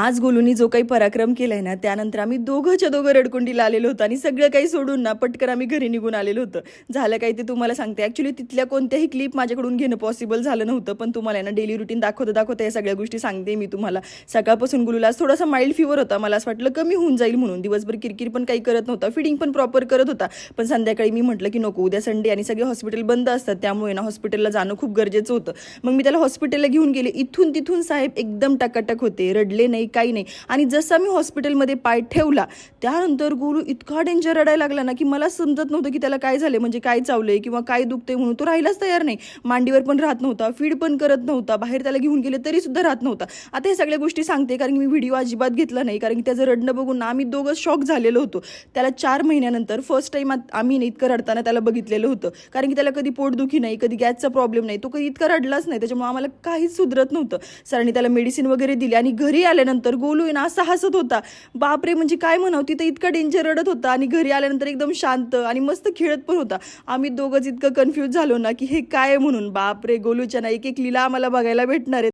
आज गोलूनी जो काही पराक्रम केलाय ना, त्यानंतर आम्ही दोघंच्या दोघं रडकुंडीला आलेलो होतो आणि सगळं काही सोडून ना पटकन आम्ही घरी निघून आलेलो होतं. झालं काय ते तुम्हाला सांगते. ॲक्च्युली तिथल्या कोणत्याही क्लिप माझ्याकडून घेणं पॉसिबल झालं नव्हतं, पण तुम्हाला ना डेली रुटीन दाखवता या सगळ्या गोष्टी सांगते मी तुम्हाला. सकाळपासून गोलूला आज थोडासा माइल्ड फीवर होता. मला असं वाटलं कमी होऊन जाईल म्हणून. दिवसभर किरकिर पण काही करत नव्हता, फिडिंग पण प्रॉपर करत होता. पण संध्याकाळी मी म्हटलं की नको, उद्या संडे आणि सगळे हॉस्पिटल बंद असतात, त्यामुळे ना हॉस्पिटलला जाणं खूप गरजेचं होतं. मग मी त्याला हॉस्पिटलला घेऊन गेले. इथून तिथून साहेब एकदम टकाटक होते, रडले नाही, काही नाही. आणि जसा मी हॉस्पिटलमध्ये पाय ठेवला त्यानंतर गुरु इतका डेंजर रडायला लागला ना की मला समजत नव्हतं की त्याला काय झालं, म्हणजे काय चावलंय किंवा काय दुखतंय म्हणून. तो राहिलाच तयार नाही, मांडीवर पण राहत नव्हता, फीड पण करत नव्हता, बाहेर त्याला घेऊन गेले तरी सुद्धा राहत नव्हता. आता हे सगळ्या गोष्टी सांगते कारण मी व्हिडिओ अजिबात घेतला नाही, कारण की त्याचं रडणं बघून ना आम्ही दोघं शॉक झालेलो होतो. त्याला 4 महिन्यानंतर फर्स्ट टाइम आम्ही इतकं रडताना त्याला बघितलेलं होतं, कारण की त्याला कधी पोटदुखी नाही, कधी गॅसचा प्रॉब्लेम नाही, तो कधी इतका रडलाच नाही. त्याच्यामुळे आम्हाला काहीच सुधरत नव्हतं. सरांनी त्याला मेडिसिन वगैरे दिली आणि घरी आल्यानंतर गोलू ना असा हसत होता, बापरे म्हणजे काय म्हणावं, तिथं इतका डेंजर रडत होता आणि घरी आल्यानंतर एकदम शांत आणि मस्त खेळत पण होता. आम्ही दोघंच इतकं कन्फ्यूज झालो ना की हे काय म्हणून. बापरे, गोलूच्या ना एक एक लीला आम्हाला बघायला भेटणार आहे.